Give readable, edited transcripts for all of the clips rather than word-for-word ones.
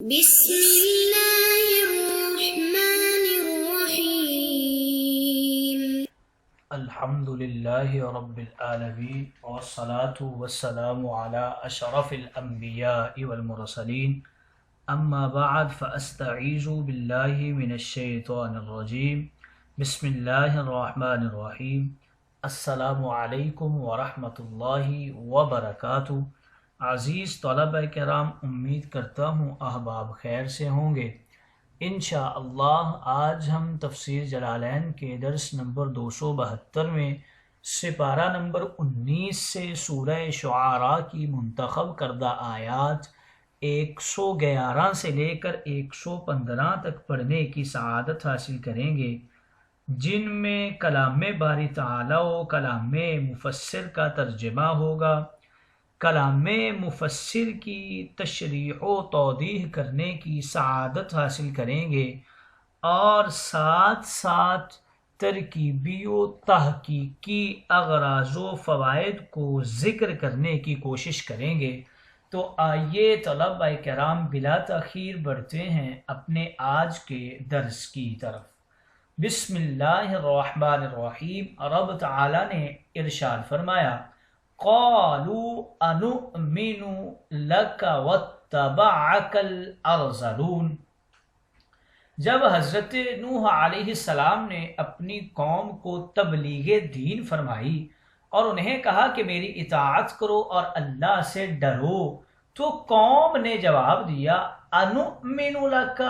بسم اللہ الرحمن الرحیم الحمد للہ رب العالمین والصلاة والسلام علی اشرف الانبیاء والمرسلین اما بعد فاستعیذ باللہ من الشیطان الرجیم بسم اللہ الرحمن الرحیم السلام علیکم ورحمۃ اللہ وبرکاتہ۔ عزیز طلبہ کرام، امید کرتا ہوں احباب خیر سے ہوں گے۔ انشاءاللہ آج ہم تفسیر جلالین کے درس نمبر 272 میں سپارہ نمبر 19 سے سورہ شعراء کی منتخب کردہ آیات 111 سے لے کر 115 تک پڑھنے کی سعادت حاصل کریں گے، جن میں کلام باری تعالی و کلام مفسر کا ترجمہ ہوگا۔ کلام مفسر کی تشریح و توضیح کرنے کی سعادت حاصل کریں گے اور ساتھ ساتھ ترکیبی و تحقیقی اغراض و فوائد کو ذکر کرنے کی کوشش کریں گے۔ تو آئیے طلبہ کرام بلا تاخیر بڑھتے ہیں اپنے آج کے درس کی طرف۔ بسم اللہ الرحمن الرحیم۔ رب تعالی نے ارشاد فرمایا، قالوا انؤمن لک واتبعک الارذلون۔ جب حضرت نوح علیہ السلام نے اپنی قوم کو تبلیغ دین فرمائی اور انہیں کہا کہ میری اطاعت کرو اور اللہ سے ڈرو، تو قوم نے جواب دیا، انؤمن لک،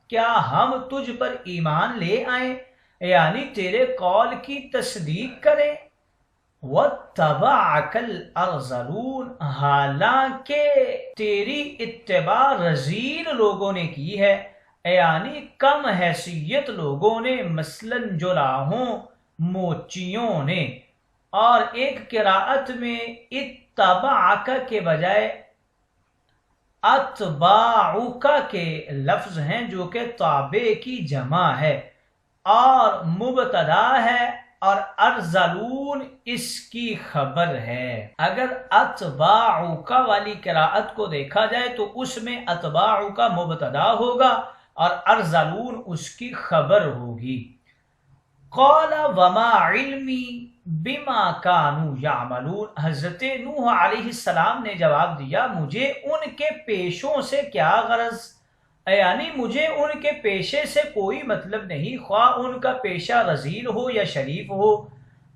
کیا ہم تجھ پر ایمان لے آئیں، یعنی تیرے قول کی تصدیق کریں۔ وَاتَّبَعَكَ الْأَرْذَلُونَ، حالانکہ تیری اتباع رذیل لوگوں نے کی ہے، یعنی کم حیثیت لوگوں نے، مثلاً جولاہوں موچیوں نے۔ اور ایک قراءت میں اتبعک کے بجائے اتباعک کے لفظ ہیں، جو کہ تابع کی جمع ہے اور مبتدا ہے، اور ارذلون اس کی خبر ہے۔ اگر اتباعک والی قراءت کو دیکھا جائے تو اس میں اتباعک مبتدا ہوگا اور ارذلون اس کی خبر ہوگی۔ قال وما علمی بما كانوا يعملون، حضرت نوح علیہ السلام نے جواب دیا، مجھے ان کے پیشوں سے کیا غرض، یعنی مجھے ان کے پیشے سے کوئی مطلب نہیں، خواہ ان کا پیشہ رذیل ہو یا شریف ہو۔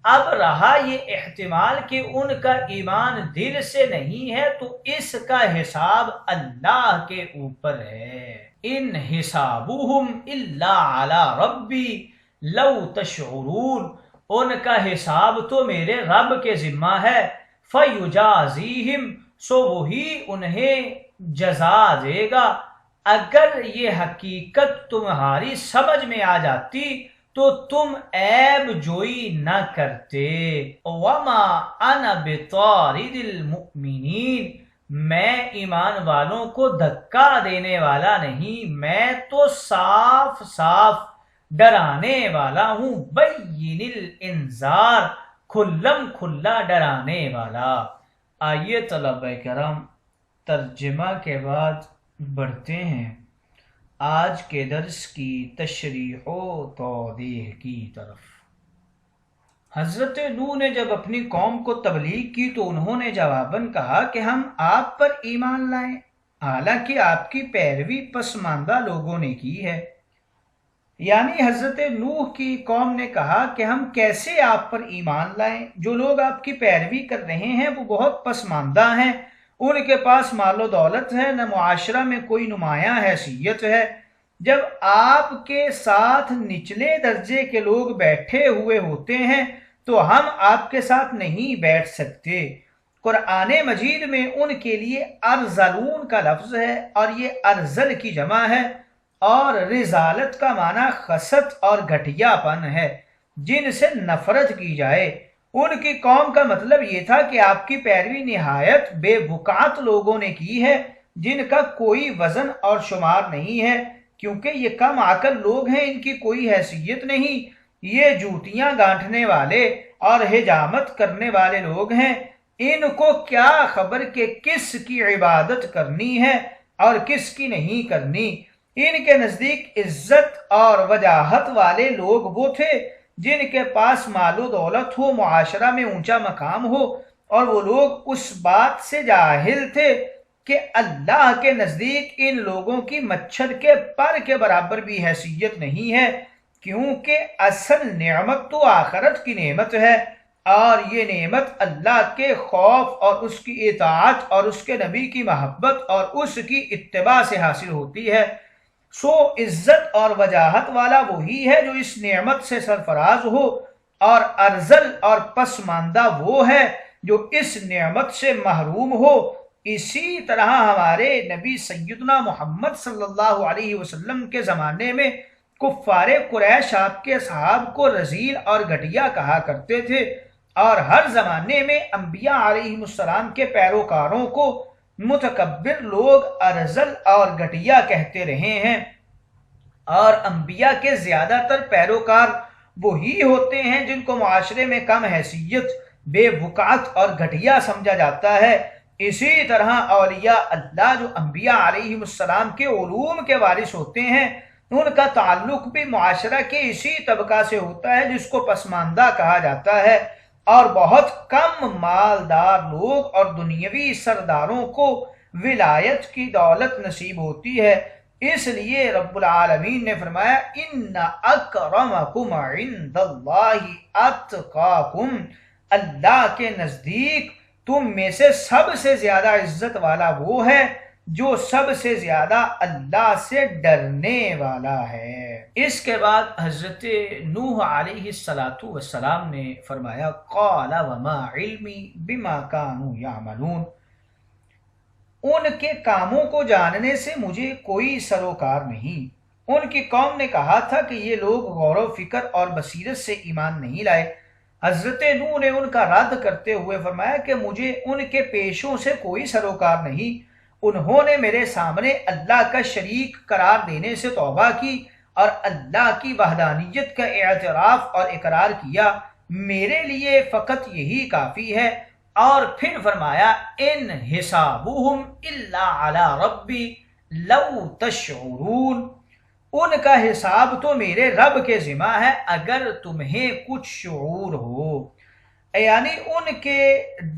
اب رہا یہ احتمال کہ ان کا ایمان دل سے نہیں ہے، تو اس کا حساب اللہ کے اوپر ہے۔ ان حسابهم الا علی ربی لو تشعرون، ان کا حساب تو میرے رب کے ذمہ ہے، فیجازیہم، سو وہی انہیں جزا دے گا۔ اگر یہ حقیقت تمہاری سمجھ میں آ جاتی تو تم عیب جوئی نہ کرتے۔ وما انا بطارد المؤمنین، میں ایمان والوں کو دھکا دینے والا نہیں، میں تو صاف صاف ڈرانے والا ہوں، بین الانذار، کھلم کھلا ڈرانے والا۔ آئیے طلبہ کرام ترجمہ کے بعد بڑھتے ہیں آج کے درس کی تشریح و توضیح کی طرف۔ حضرت نوح نے جب اپنی قوم کو تبلیغ کی تو انہوں نے جواباً کہا کہ ہم آپ پر ایمان لائیں، حالانکہ آپ کی پیروی پسماندہ لوگوں نے کی ہے۔ یعنی حضرت نوح کی قوم نے کہا کہ ہم کیسے آپ پر ایمان لائیں، جو لوگ آپ کی پیروی کر رہے ہیں وہ بہت پسماندہ ہیں، ان کے پاس مال و دولت ہے، نہ معاشرہ میں کوئی نمایاں حیثیت ہے۔ جب آپ کے ساتھ نچلے درجے کے لوگ بیٹھے ہوئے ہوتے ہیں تو ہم آپ کے ساتھ نہیں بیٹھ سکتے۔ قرآن مجید میں ان کے لیے ارذلون کا لفظ ہے، اور یہ ارذل کی جمع ہے، اور رذالت کا معنی خست اور گھٹیا پن ہے، جن سے نفرت کی جائے۔ ان کی قوم کا مطلب یہ تھا کہ آپ کی پیروی نہایت بے بکات لوگوں نے کی ہے، جن کا کوئی وزن اور شمار نہیں ہے، کیونکہ یہ کم عقل لوگ ہیں، ان کی کوئی حیثیت نہیں، یہ جوتیاں گانٹھنے والے اور حجامت کرنے والے لوگ ہیں، ان کو کیا خبر کہ کس کی عبادت کرنی ہے، اور کس کی نہیں کرنی۔ ان کے نزدیک عزت اور وجاہت والے لوگ وہ تھے جن کے پاس مال و دولت ہو، معاشرہ میں اونچا مقام ہو، اور وہ لوگ اس بات سے جاہل تھے کہ اللہ کے نزدیک ان لوگوں کی مچھر کے پر کے برابر بھی حیثیت نہیں ہے، کیونکہ اصل نعمت تو آخرت کی نعمت ہے، اور یہ نعمت اللہ کے خوف اور اس کی اطاعت اور اس کے نبی کی محبت اور اس کی اتباع سے حاصل ہوتی ہے۔ سو عزت اور وجاہت والا وہی ہے جو اس نعمت سے سرفراز ہو، اور ارذل اور پسماندہ وہ ہے جو اس نعمت سے محروم ہو۔ اسی طرح ہمارے نبی سیدنا محمد صلی اللہ علیہ وسلم کے زمانے میں کفار قریش آپ کے اصحاب کو رذیل اور گھٹیا کہا کرتے تھے، اور ہر زمانے میں انبیاء علیہ السلام کے پیروکاروں کو متکبر لوگ ارذل اور گھٹیا کہتے رہے ہیں، اور انبیاء کے زیادہ تر پیروکار وہی ہوتے ہیں جن کو معاشرے میں کم حیثیت، بے وقعت اور گھٹیا سمجھا جاتا ہے۔ اسی طرح اولیاء اللہ جو انبیاء علیہ السلام کے علوم کے وارث ہوتے ہیں، ان کا تعلق بھی معاشرہ کے اسی طبقہ سے ہوتا ہے جس کو پسماندہ کہا جاتا ہے، اور بہت کم مالدار لوگ اور دنیاوی سرداروں کو ولایت کی دولت نصیب ہوتی ہے۔ اس لیے رب العالمین نے فرمایا ان اکرمکم عند اللہ اتقاکم، اللہ کے نزدیک تم میں سے سب سے زیادہ عزت والا وہ ہے جو سب سے زیادہ اللہ سے ڈرنے والا ہے۔ اس کے بعد حضرت نوح علیہ السلام نے فرمایا قال وما علمی بما كانوا يعملون، ان کے کاموں کو جاننے سے مجھے کوئی سروکار نہیں۔ ان کی قوم نے کہا تھا کہ یہ لوگ غور و فکر اور بصیرت سے ایمان نہیں لائے۔ حضرت نوح نے ان کا رد کرتے ہوئے فرمایا کہ مجھے ان کے پیشوں سے کوئی سروکار نہیں، انہوں نے میرے سامنے اللہ کا شریک قرار دینے سے توبہ کی اور اللہ کی وحدانیت کا اعتراف اور اقرار کیا، میرے لیے فقط یہی کافی ہے۔ اور پھر فرمایا ان حسابهم الا علی ربی لو تشعرون، ان کا حساب تو میرے رب کے ذمہ ہے اگر تمہیں کچھ شعور ہو، یعنی ان کے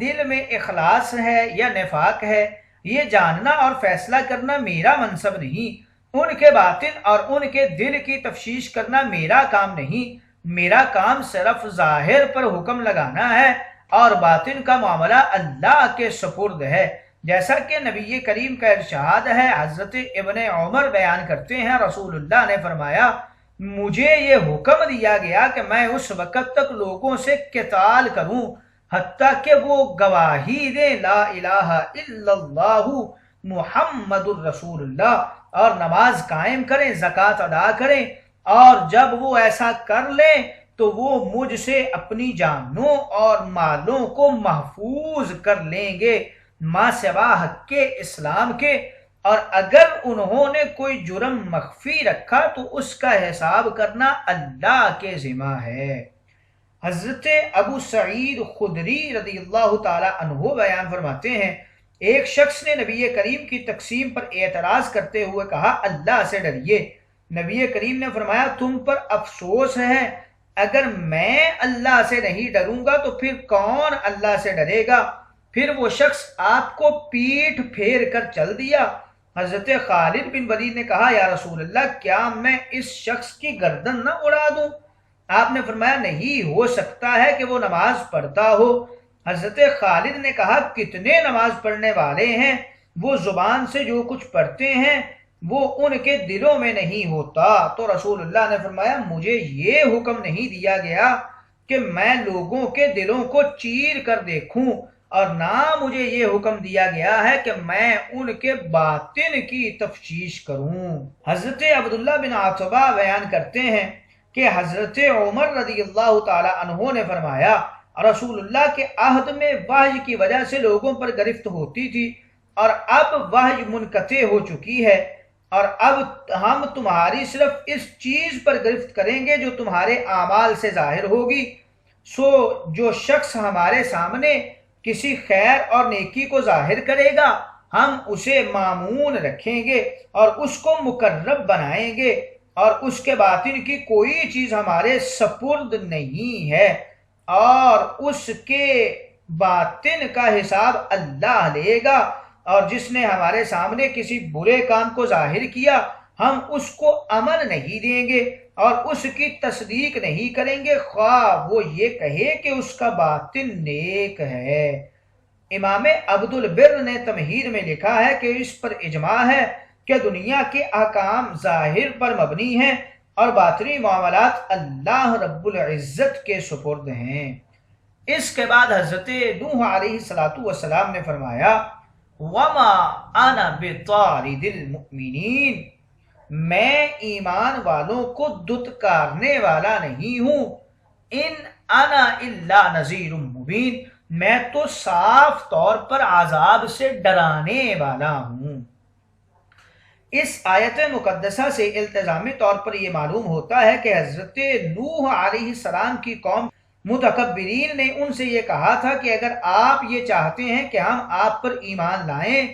دل میں اخلاص ہے یا نفاق ہے یہ جاننا اور فیصلہ کرنا میرا منصب نہیں، ان کے باطن اور ان کے دل کی تفتیش کرنا میرا کام نہیں، میرا کام صرف ظاہر پر حکم لگانا ہے اور باطن کا معاملہ اللہ کے سپرد ہے۔ جیسا کہ نبی کریم کا ارشاد ہے، حضرت ابن عمر بیان کرتے ہیں رسول اللہ نے فرمایا مجھے یہ حکم دیا گیا کہ میں اس وقت تک لوگوں سے قتال کروں حتیٰ کہ وہ گواہی دیں لا الہ الا اللہ محمد الرسول اللہ، اور نماز قائم کریں، زکوٰۃ ادا کریں، اور جب وہ ایسا کر لیں تو وہ مجھ سے اپنی جانوں اور مالوں کو محفوظ کر لیں گے ما سوا حق کے اسلام کے، اور اگر انہوں نے کوئی جرم مخفی رکھا تو اس کا حساب کرنا اللہ کے ذمہ ہے۔ حضرت ابو سعید خدری رضی اللہ تعالی عنہ بیان فرماتے ہیں ایک شخص نے نبی کریم کی تقسیم پر اعتراض کرتے ہوئے کہا اللہ سے ڈریے۔ نبی کریم نے فرمایا تم پر افسوس ہے، اگر میں اللہ سے نہیں ڈروں گا تو پھر کون اللہ سے ڈرے گا؟ پھر وہ شخص آپ کو پیٹھ پھیر کر چل دیا۔ حضرت خالد بن ولید نے کہا یا رسول اللہ کیا میں اس شخص کی گردن نہ اڑا دوں؟ آپ نے فرمایا نہیں ہو سکتا ہے کہ وہ نماز پڑھتا ہو۔ حضرت خالد نے کہا کتنے نماز پڑھنے والے ہیں، وہ زبان سے جو کچھ پڑھتے ہیں وہ ان کے دلوں میں نہیں ہوتا۔ تو رسول اللہ نے فرمایا مجھے یہ حکم نہیں دیا گیا کہ میں لوگوں کے دلوں کو چیر کر دیکھوں، اور نہ مجھے یہ حکم دیا گیا ہے کہ میں ان کے باطن کی تفتیش کروں۔ حضرت عبداللہ بن عتبہ بیان کرتے ہیں کہ حضرت عمر رضی اللہ تعالی عنہ نے فرمایا رسول اللہ کے عہد میں وحی کی وجہ سے لوگوں پر گرفت ہوتی تھی، اور اب وحی منقطع ہو چکی ہے، اور اب ہم تمہاری صرف اس چیز پر گرفت کریں گے جو تمہارے اعمال سے ظاہر ہوگی۔ سو جو شخص ہمارے سامنے کسی خیر اور نیکی کو ظاہر کرے گا ہم اسے مامون رکھیں گے اور اس کو مقرب بنائیں گے، اور اس کے باطن کی کوئی چیز ہمارے سپرد نہیں ہے، اور اس کے باطن کا حساب اللہ لے گا۔ اور جس نے ہمارے سامنے کسی برے کام کو ظاہر کیا، ہم اس کو امن نہیں دیں گے اور اس کی تصدیق نہیں کریں گے، خواہ وہ یہ کہے کہ اس کا باطن نیک ہے۔ امام عبد البر نے تمہید میں لکھا ہے کہ اس پر اجماع ہے کہ دنیا کے احکام ظاہر پر مبنی ہیں اور باطنی معاملات اللہ رب العزت کے سپرد ہیں۔ اس کے بعد حضرت نوح علیہ السلام نے فرمایا وَمَا أَنَا بِطَارِدِ الْمُؤْمِنِينَ، میں ایمان والوں کو دتکارنے والا نہیں ہوں، ان انا الا نذیر مبین، میں تو صاف طور پر عذاب سے ڈرانے والا ہوں۔ اس آیت مقدسہ سے التزامی طور پر یہ معلوم ہوتا ہے کہ حضرت نوح علیہ السلام کی قوم متکبرین نے ان سے یہ کہا تھا کہ اگر آپ یہ چاہتے ہیں کہ ہم آپ پر ایمان لائیں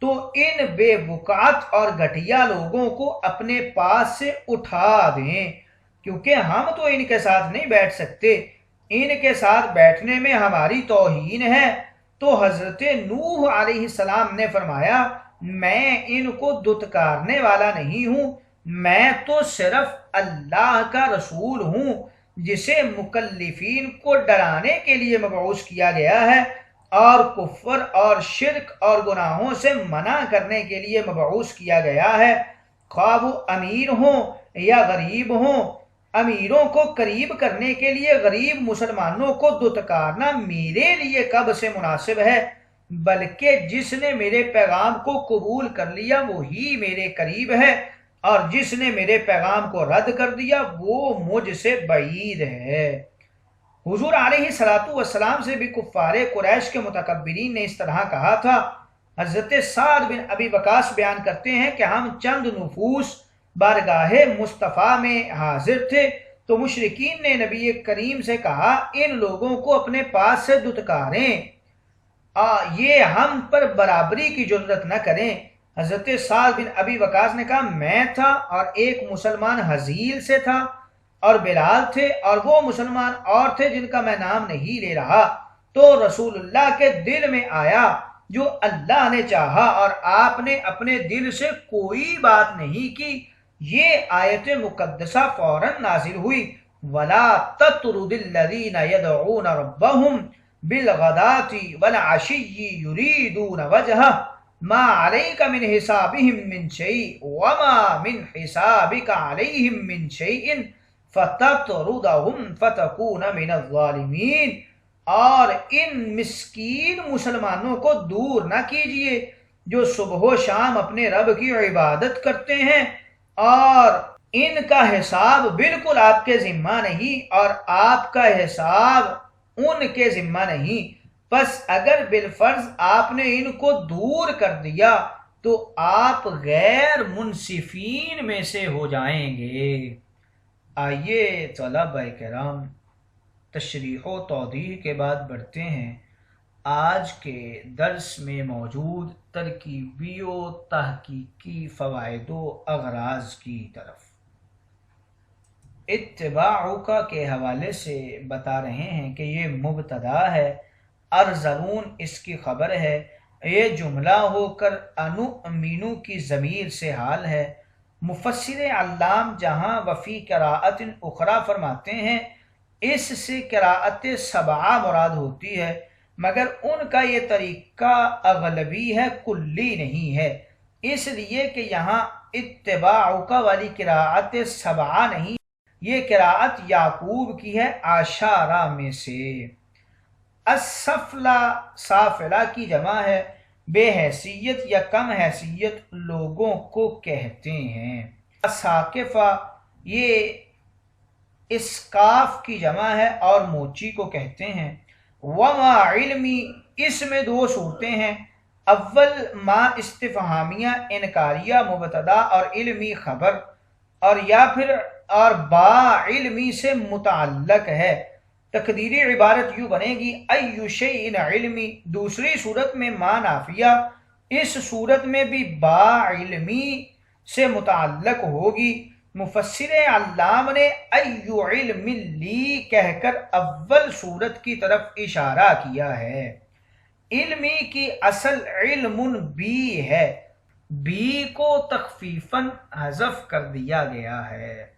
تو ان بے وقعت اور گھٹیا لوگوں کو اپنے پاس سے اٹھا دیں، کیونکہ ہم تو ان کے ساتھ نہیں بیٹھ سکتے، ان کے ساتھ بیٹھنے میں ہماری توہین ہے۔ تو حضرت نوح علیہ السلام نے فرمایا میں ان کو دتکارنے والا نہیں ہوں، میں تو صرف اللہ کا رسول ہوں جسے مکلفین کو ڈرانے کے لیے مبعوث کیا گیا ہے اور کفر اور شرک اور گناہوں سے منع کرنے کے لیے مبعوث کیا گیا ہے، خواہ وہ امیر ہوں یا غریب ہوں۔ امیروں کو قریب کرنے کے لیے غریب مسلمانوں کو دتکارنا میرے لیے کب سے مناسب ہے، بلکہ جس نے میرے پیغام کو قبول کر لیا وہی میرے قریب ہے، اور جس نے میرے پیغام کو رد کر دیا وہ مجھ سے بعید ہے۔ حضور علیہ السلام سے بھی کفار قریش کے متکبرین نے اس طرح کہا تھا۔ حضرت سعد بن ابی وقاص بیان کرتے ہیں کہ ہم چند نفوس بارگاہ مصطفیٰ میں حاضر تھے تو مشرکین نے نبی کریم سے کہا ان لوگوں کو اپنے پاس سے دتکاریں، یہ ہم پر برابری کی جرت نہ کریں۔ حضرت سعد بن ابی وقاص نے کہا میں تھا اور ایک مسلمان حزیل سے تھا اور بلال تھے اور وہ مسلمان اور تھے جن کا میں نام نہیں لے رہا۔ تو رسول اللہ کے دل میں آیا جو اللہ نے چاہا اور آپ نے اپنے دل سے کوئی بات نہیں کی۔ یہ آیت مقدسہ فوراً نازل ہوئی وَلَا تَطْرُدِ الَّذِينَ يَدْعُونَ رَبَّهُمْ بِالْغَدَاةِ وَالْعَشِيِّ يُرِيدُونَ وَجْهَهُ مَا عَلَيْكَ مِنْ حِسَابِهِمْ مِنْ شَيْءٍ وَمَا مِنْ حِسَابِكَ عَلَيْهِمْ مِنْ شَيْءٍ فَتَطْرُدَهُمْ فَتَكُونَ مِنَ الظَّالِمِينَ، اور ان مسکین مسلمانوں کو دور نہ کیجیے جو صبح و شام اپنے رب کی عبادت کرتے ہیں اور ان کا حساب بالکل آپ کے ذمہ نہیں اور آپ کا حساب ان کے ذمہ نہیں، پس اگر بالفرض آپ نے ان کو دور کر دیا تو آپ غیر منصفین میں سے ہو جائیں گے۔ آئیے طلبہ کرام تشریح و توضیح کے بعد بڑھتے ہیں آج کے درس میں موجود ترکیبی و تحقیقی فوائد و اغراض کی طرف۔ اتباعک کے حوالے سے بتا رہے ہیں کہ یہ مبتدا ہے، ارذلون اس کی خبر ہے، یہ جملہ ہو کر انؤمنو کی ضمیر سے حال ہے۔ مفسر علام جہاں وفی قراءت اخری فرماتے ہیں اس سے قراءت سبعہ مراد ہوتی ہے، مگر ان کا یہ طریقہ اغلبی ہے، کلی نہیں ہے، اس لیے کہ یہاں اتباعک والی قراءت سبعہ نہیں، یہ قراءت یعقوب کی ہے عشارہ میں سے۔ السفلہ سافلہ کی جمع ہے، بے حیثیت یا کم حیثیت لوگوں کو کہتے ہیں۔ ساقفہ یہ اسکاف کی جمع ہے اور موچی کو کہتے ہیں۔ وما علمی اس میں دو صورتیں ہیں، اول ما استفہامیہ انکاریہ مبتدا اور علمی خبر، اور یا پھر اور با علمی سے متعلق ہے۔ تقدیری عبارت یوں بنے گی ای شیء علمی۔ دوسری صورت میں ما نافیہ اس صورت میں بھی با علمی سے متعلق ہوگی۔ مفسر علام نے ایو علم لی کہہ کر اول صورت کی طرف اشارہ کیا ہے۔ علمی کی اصل علم بی ہے، بی کو تخفیفاً حذف کر دیا گیا ہے۔